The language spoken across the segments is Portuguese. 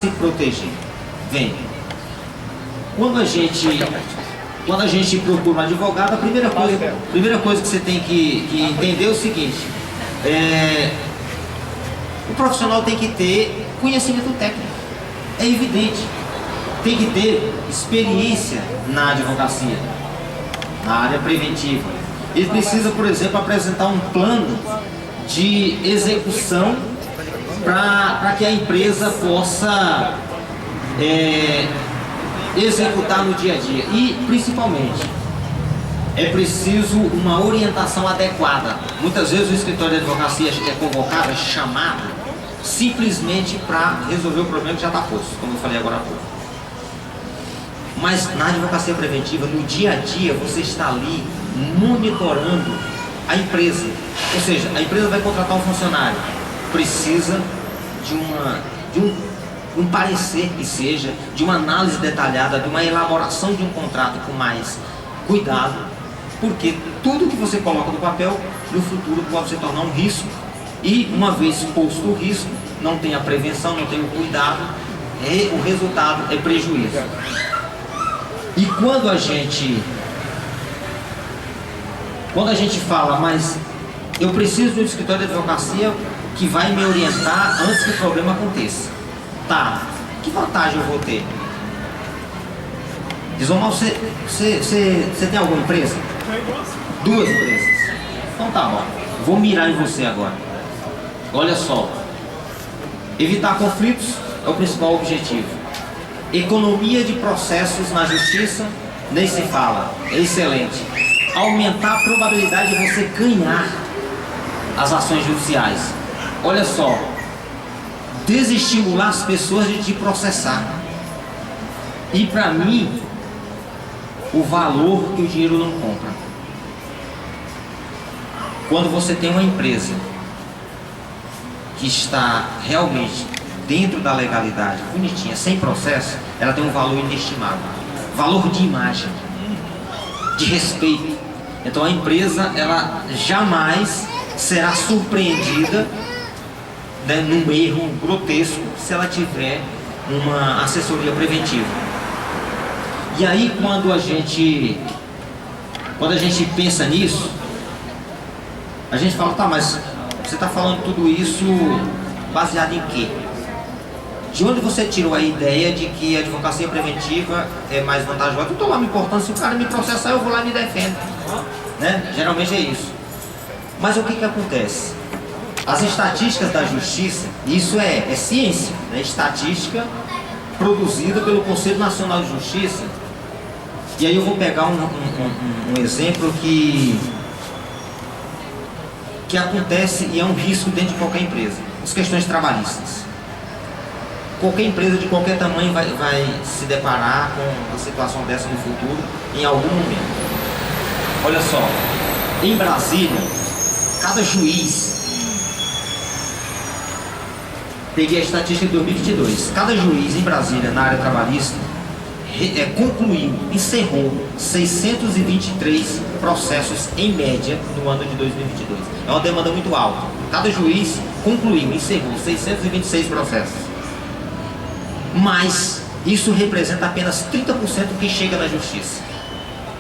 se proteger. Vem. Quando a gente procura um advogado, a primeira coisa que você tem que entender é o seguinte: o profissional tem que ter conhecimento técnico. É evidente. Tem que ter experiência na advocacia, na área preventiva. Ele precisa, por exemplo, apresentar um plano de execução para que a empresa possa executar no dia a dia. E, principalmente, é preciso uma orientação adequada. Muitas vezes o escritório de advocacia é convocado, é chamado, simplesmente para resolver o problema que já está posto, como eu falei agora há pouco. Mas na advocacia preventiva, no dia a dia, você está ali monitorando a empresa. Ou seja, a empresa vai contratar um funcionário, precisa de um parecer que seja, de uma análise detalhada, de uma elaboração de um contrato com mais cuidado, porque tudo que você coloca no papel, no futuro pode se tornar um risco, e uma vez posto o risco, não tem a prevenção, não tem o cuidado, o resultado é prejuízo. E quando a gente fala, mas eu preciso de um escritório de advocacia que vai me orientar antes que o problema aconteça. Tá, que vantagem eu vou ter? Desomar, você tem alguma empresa? Duas empresas. Então tá bom, vou mirar em você agora. Olha só, evitar conflitos é o principal objetivo. Economia de processos na justiça, nem se fala, é excelente. Aumentar a probabilidade de você ganhar as ações judiciais. Olha só, desestimular as pessoas de te processar. E para mim, o valor que o dinheiro não compra. Quando você tem uma empresa que está realmente dentro da legalidade, bonitinha, sem processo, ela tem um valor inestimável. Valor de imagem, de respeito. Então a empresa, ela jamais será surpreendida, né, num erro grotesco, se ela tiver uma assessoria preventiva. E aí quando a gente pensa nisso, a gente fala, tá, mas você está falando tudo isso baseado em quê? De onde você tirou a ideia de que a advocacia preventiva é mais vantajosa? Eu estou lá me importando, se o cara me processar, eu vou lá e me defendo, né? Geralmente é isso. Mas o que acontece? As estatísticas da justiça, isso é ciência, né? Estatística produzida pelo Conselho Nacional de Justiça. E aí eu vou pegar um exemplo que acontece e é um risco dentro de qualquer empresa. As questões trabalhistas. Qualquer empresa de qualquer tamanho vai se deparar com uma situação dessa no futuro, em algum momento. Olha só, em Brasília, cada juiz, peguei a estatística de 2022, cada juiz em Brasília, na área trabalhista, encerrou 623 processos em média no ano de 2022. É uma demanda muito alta. Cada juiz encerrou 626 processos. Mas isso representa apenas 30% do que chega na justiça.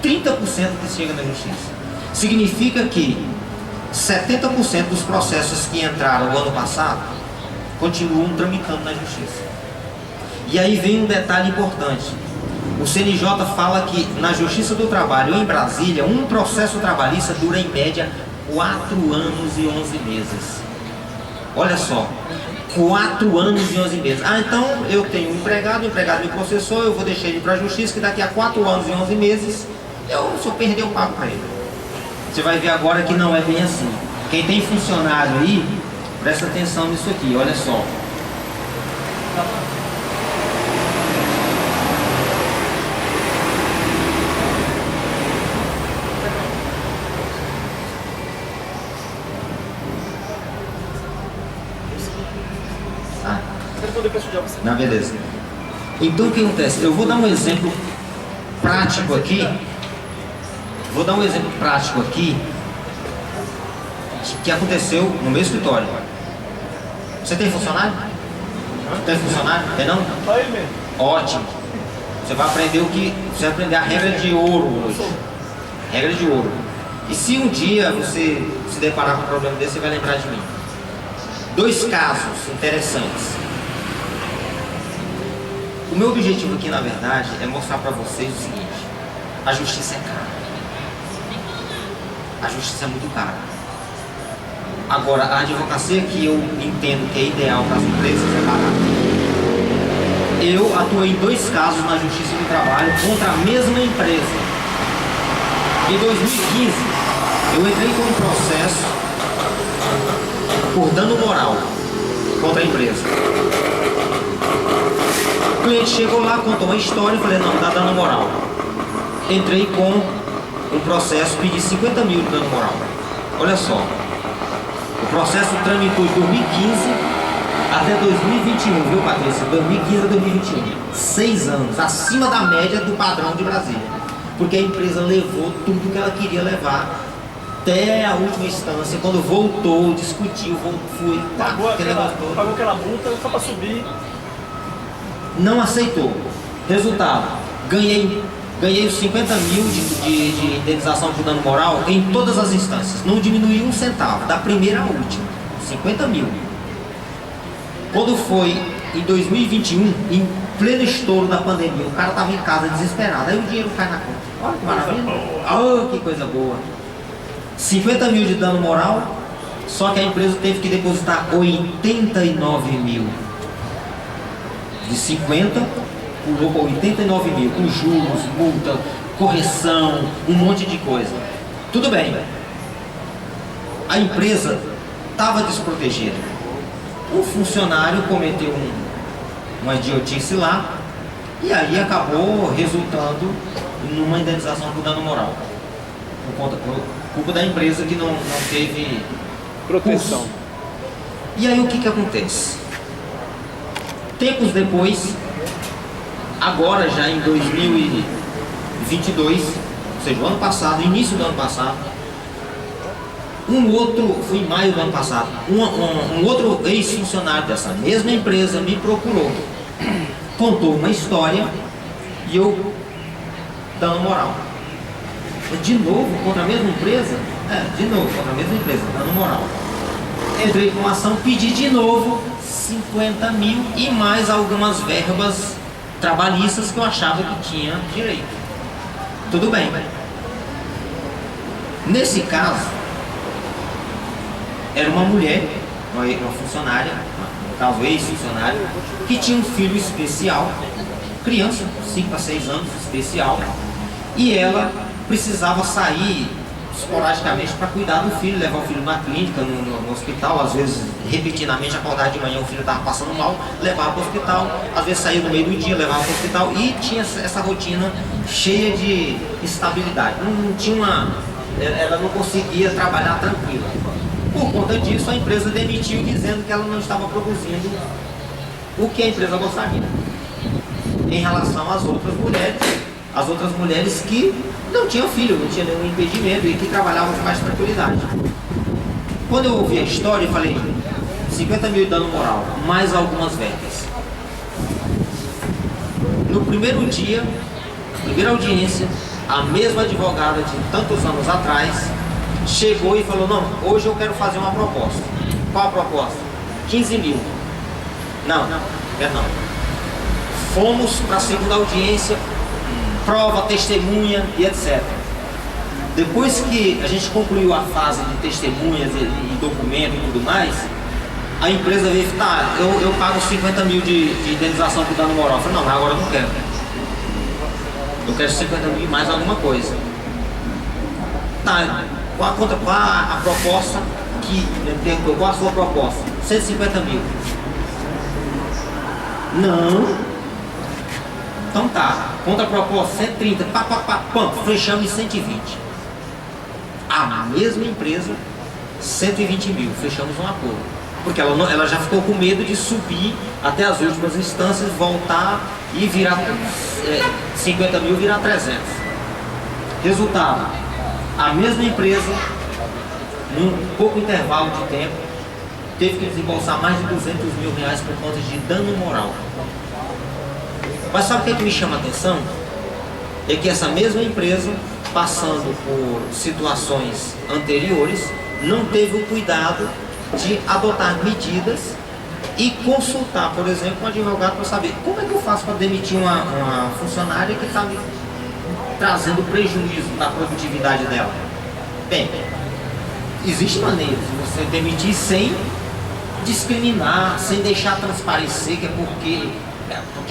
30% do que chega na justiça. Significa que 70% dos processos que entraram no ano passado continuam tramitando na justiça. E aí vem um detalhe importante. O CNJ fala que na Justiça do Trabalho, em Brasília, um processo trabalhista dura em média 4 anos e 11 meses. Olha só. 4 anos e 11 meses. Ah, então eu tenho um empregado, o empregado me processou, eu vou deixar ele para a justiça, que daqui a 4 anos e 11 meses, se eu perder, eu pago para ele. Você vai ver agora que não é bem assim. Quem tem funcionário aí, presta atenção nisso aqui, olha só. Não, beleza. Então o que acontece? Eu vou dar um exemplo prático aqui. Que aconteceu no meu escritório. Você tem funcionário? Tem funcionário? Tem não? Só ele mesmo. Ótimo. Você vai aprender você vai aprender a regra de ouro hoje. Regra de ouro. E se um dia você se deparar com um problema desse, você vai lembrar de mim. 2 casos interessantes. O meu objetivo aqui, na verdade, é mostrar para vocês o seguinte: a justiça é cara. A justiça é muito cara. Agora, a advocacia que eu entendo que é ideal para as empresas é barata. Eu atuei em 2 casos na Justiça do Trabalho contra a mesma empresa. Em 2015, eu entrei com um processo por dano moral contra a empresa. O cliente chegou lá, contou uma história e falei, não, dá dano moral. Entrei com um processo, pedi 50 mil de dano moral. Olha só, o processo tramitou de 2015 até 2021, viu, Patrícia? 2015 a 2021. 6 anos, acima da média do padrão de Brasília. Porque a empresa levou tudo que ela queria levar até a última instância. Quando voltou, discutiu, foi, pagou aquela multa só para subir. Não aceitou. Resultado, ganhei os 50 mil de indenização por dano moral em todas as instâncias. Não diminuí um centavo, da primeira à última. 50 mil. Quando foi em 2021, em pleno estouro da pandemia, o cara estava em casa desesperado, aí o dinheiro cai na conta. Olha que maravilha. Oh, que coisa boa. 50 mil de dano moral, só que a empresa teve que depositar 89 mil. De 50, pulou para 89 mil, com juros, multa, correção, um monte de coisa. Tudo bem. A empresa estava desprotegida. O funcionário cometeu uma idiotice lá e aí acabou resultando numa indenização por dano moral. Por culpa da empresa que não teve proteção. Curso. E aí o que acontece? Tempos depois, agora já em 2022, ou seja, o ano passado, início do ano passado, foi em maio do ano passado, um outro ex-funcionário dessa mesma empresa me procurou, contou uma história e eu dando moral. De novo, contra a mesma empresa? De novo, contra a mesma empresa, dando moral. Entrei com uma ação, pedi de novo 50 mil e mais algumas verbas trabalhistas que eu achava que tinha direito. Tudo bem. Nesse caso, era uma mulher, uma funcionária, no caso ex-funcionária, que tinha um filho especial, criança, 5 a 6 anos, especial, e ela precisava sair esporadicamente para cuidar do filho, levar o filho na clínica, no hospital, às vezes repetidamente acordar de manhã, o filho estava passando mal, levava para o hospital, às vezes saía no meio do dia, levava para o hospital, e tinha essa rotina cheia de instabilidade. Não tinha ela não conseguia trabalhar tranquila. Por conta disso, a empresa demitiu dizendo que ela não estava produzindo o que a empresa gostaria em relação às outras mulheres que não tinham filho, não tinham nenhum impedimento e que trabalhavam com mais tranquilidade. Quando eu ouvi a história, eu falei, 50 mil de dano moral, mais algumas verbas. No primeiro dia, primeira audiência, a mesma advogada de tantos anos atrás chegou e falou, não, hoje eu quero fazer uma proposta. Qual a proposta? 15 mil. Não. Fomos para a segunda audiência, prova, testemunha e etc. Depois que a gente concluiu a fase de testemunhas e documento e tudo mais, a empresa veio e falou, tá, eu pago 50 mil de indenização por dano moral. Eu falei, não, agora eu não quero. Eu quero 50 mil e mais alguma coisa. Tá, qual a proposta qual a sua proposta? 150 mil. Não. Então tá, contra a proposta 130, fechamos em 120. A mesma empresa, 120 mil, fechamos um acordo. Porque ela já ficou com medo de subir até as últimas instâncias, voltar e virar 50 mil, virar 300. Resultado, a mesma empresa, num pouco intervalo de tempo, teve que desembolsar mais de 200 mil reais por conta de dano moral. Mas sabe o que me chama a atenção? É que essa mesma empresa, passando por situações anteriores, não teve o cuidado de adotar medidas e consultar, por exemplo, um advogado para saber como é que eu faço para demitir uma funcionária que está me trazendo prejuízo na produtividade dela. Bem, existe maneira de você demitir sem discriminar, sem deixar transparecer que é porque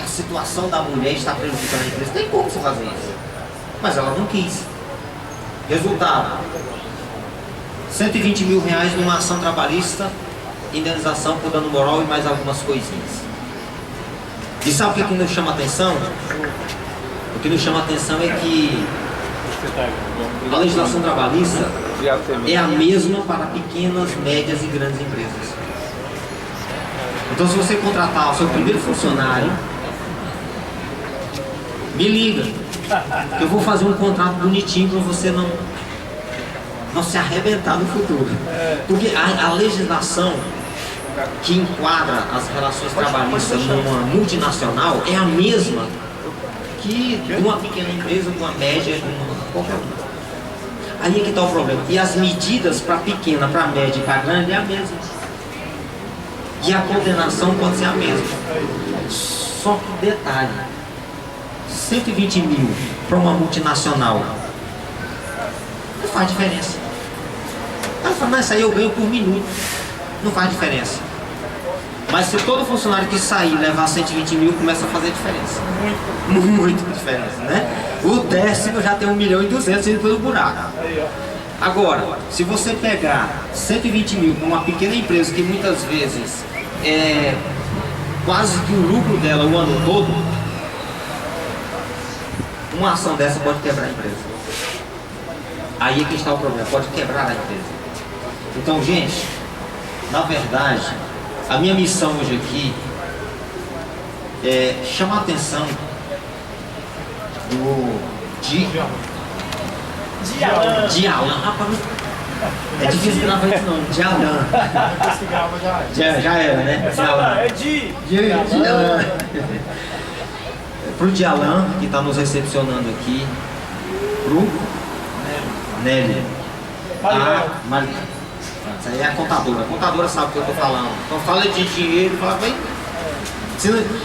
a situação da mulher está prejudicando a empresa. Tem como você fazer isso, mas ela não quis. Resultado: 120 mil reais numa ação trabalhista, indenização por dano moral e mais algumas coisinhas. E sabe o que nos chama a atenção? O que nos chama a atenção é que a legislação trabalhista é a mesma para pequenas, médias e grandes empresas. Então, se você contratar o seu primeiro funcionário, me liga, que eu vou fazer um contrato bonitinho para você não se arrebentar no futuro. Porque a legislação que enquadra as relações trabalhistas numa multinacional é a mesma que de uma pequena empresa, de uma média, de uma qualquer uma. Aí é que está o problema. E as medidas para pequena, para média e para grande é a mesma. E a condenação pode ser a mesma. Só que detalhe: 120 mil para uma multinacional não faz diferença. Ela fala, mas isso aí eu ganho por minuto. Não faz diferença. Mas se todo funcionário que sair levar 120 mil, começa a fazer diferença. Muito diferença, né? O décimo já tem 1.200.000 indo pelo buraco. Agora, se você pegar 120 mil com uma pequena empresa que muitas vezes é quase que o lucro dela o ano todo, uma ação dessa pode quebrar a empresa. Aí é que está o problema, pode quebrar a empresa. Então, gente, na verdade, a minha missão hoje aqui é chamar a atenção de Alan. Rapaz, é difícil gravar esse nome, de Alan. Já era, né? É de Alan. Pro de Alan, que está nos recepcionando aqui. Pro Nelly. Isso aí é a contadora. A contadora sabe o que eu estou falando. Então fala de dinheiro, fala bem.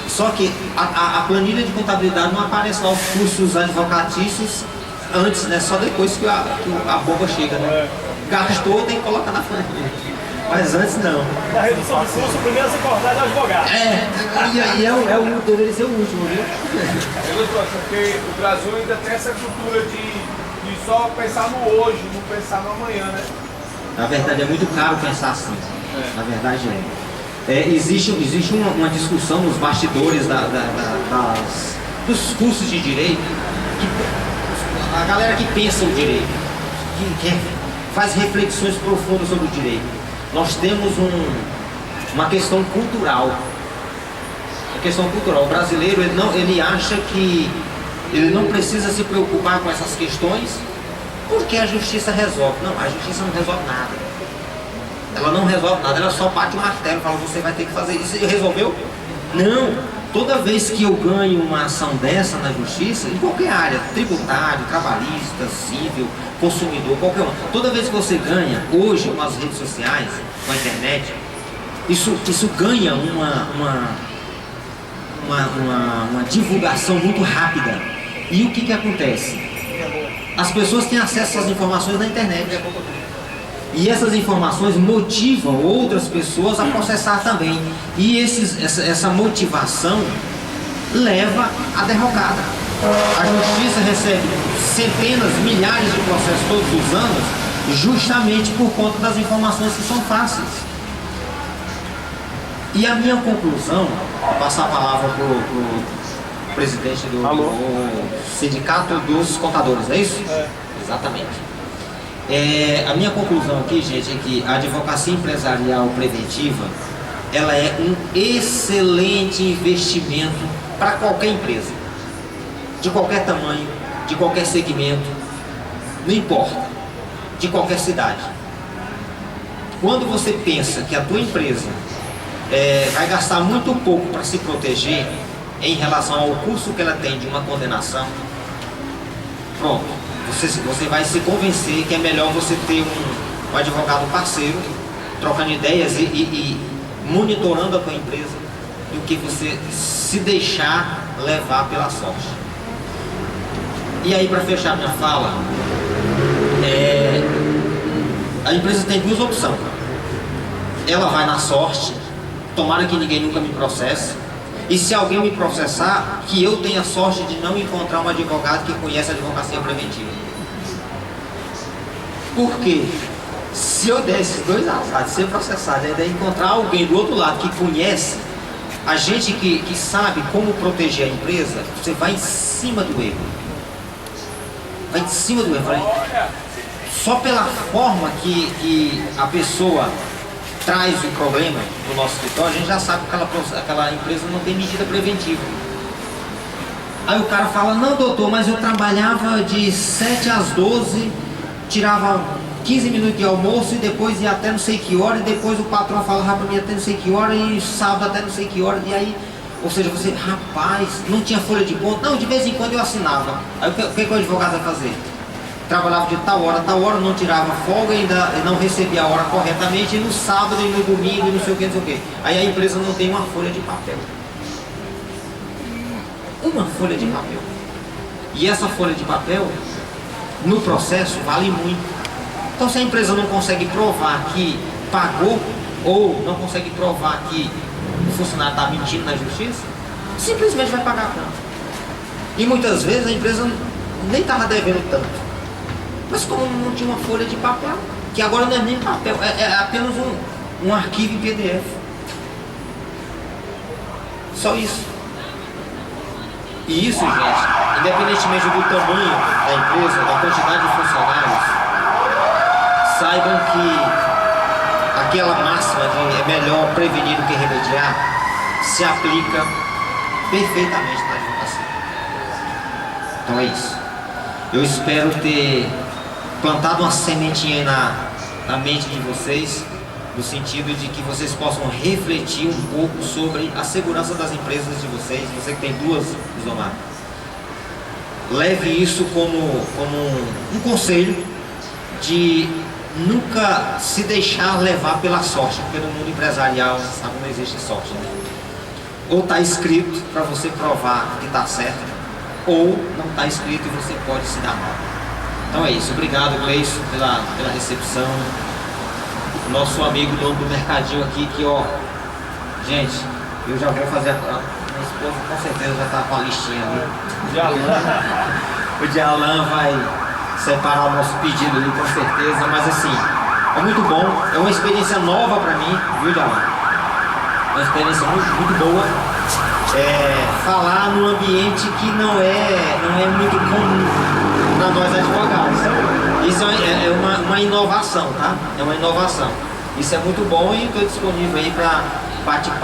Só que a planilha de contabilidade não aparece lá os cursos advocatícios antes, né? Só depois que a bomba chega, né? Gastou, tem que colocar na planilha. Mas antes não. Na redução de curso, o primeiro a se acordar é o advogado. Deveria ser o último, viu? Porque o Brasil ainda tem essa cultura de só pensar no hoje, não pensar no amanhã, né? Na verdade é muito caro pensar assim. Na verdade existe uma discussão nos bastidores dos cursos de direito, que a galera que pensa o direito, que faz reflexões profundas sobre o direito. Nós temos uma questão cultural. O brasileiro ele acha que ele não precisa se preocupar com essas questões porque a justiça resolve. Não, a justiça não resolve nada. Ela não resolve nada, ela só bate o martelo e fala, você vai ter que fazer isso. E resolveu? Não. Toda vez que eu ganho uma ação dessa na justiça, em qualquer área, tributário, trabalhista, civil, consumidor, qualquer uma, toda vez que você ganha, hoje com as redes sociais, com a internet, isso ganha uma divulgação muito rápida. E o que acontece? As pessoas têm acesso às informações na internet. E essas informações motivam outras pessoas a processar também. E essa motivação leva à derrocada. A justiça recebe centenas, milhares de processos todos os anos, justamente por conta das informações que são fáceis. E a minha conclusão, vou passar a palavra para o presidente do Sindicato dos Contadores, é isso? Exatamente. A minha conclusão aqui, gente, é que a advocacia empresarial preventiva, ela é um excelente investimento para qualquer empresa, de qualquer tamanho, de qualquer segmento, não importa, de qualquer cidade. quando você pensa que a tua empresa vai gastar muito pouco para se proteger em relação ao custo que ela tem de uma condenação, pronto, você vai se convencer que é melhor você ter um advogado parceiro, trocando ideias e monitorando a tua empresa, do que você se deixar levar pela sorte. E aí, para fechar minha fala, a empresa tem duas opções. Ela vai na sorte, tomara que ninguém nunca me processe, e se alguém me processar, que eu tenha sorte de não encontrar um advogado que conhece a advocacia preventiva. Por quê? Se eu der esses dois azares de ser processado e ainda encontrar alguém do outro lado que conhece, a gente que sabe como proteger a empresa, você vai em cima do erro. Vai em cima do erro. Só pela forma que a pessoa traz o problema no nosso escritório, a gente já sabe que aquela empresa não tem medida preventiva. Aí o cara fala, não doutor, mas eu trabalhava de 7 às 12, tirava 15 minutos de almoço e depois ia até não sei que hora, e depois o patrão falava para mim até não sei que hora, e sábado até não sei que hora, e aí, ou seja, você, rapaz, não tinha folha de ponto? Não, de vez em quando eu assinava. Aí o que o advogado vai fazer? Trabalhava de tal hora, não tirava folga, ainda não recebia a hora corretamente, e no sábado e no domingo, e não sei o que, não sei o que. Aí a empresa não tem uma folha de papel. Uma folha de papel. E essa folha de papel, no processo, vale muito. Então, se a empresa não consegue provar que pagou, ou não consegue provar que o funcionário está mentindo na justiça, simplesmente vai pagar a conta. E muitas vezes a empresa nem estava devendo tanto, mas como não tinha uma folha de papel, que agora não é nem papel, é apenas um arquivo em PDF. Só isso. E isso, gente, independentemente do tamanho da empresa, da quantidade de funcionários, saibam que aquela máxima de é melhor prevenir do que remediar se aplica perfeitamente na advocacia. Então é isso. Eu espero ter plantado uma sementinha aí na mente de vocês, no sentido de que vocês possam refletir um pouco sobre a segurança das empresas de vocês. Você que tem duas, Isomar, leve isso como um conselho de nunca se deixar levar pela sorte, porque no mundo empresarial, você sabe, não existe sorte, né? Ou está escrito para você provar que está certo, ou não está escrito e você pode se dar mal. Então é isso. Obrigado, Gleison, pela recepção. Nosso amigo dono do mercadinho aqui, que ó, gente, eu já vou fazer minha esposa com certeza já está com a listinha ali. O Dialan vai separar o nosso pedido ali com certeza, mas assim, é muito bom, é uma experiência nova para mim, viu, Dialan? Uma experiência muito boa. Falar num ambiente que não é muito comum para nós advogados. Isso é uma inovação, tá? É uma inovação. Isso é muito bom e estou disponível aí para bate-papo.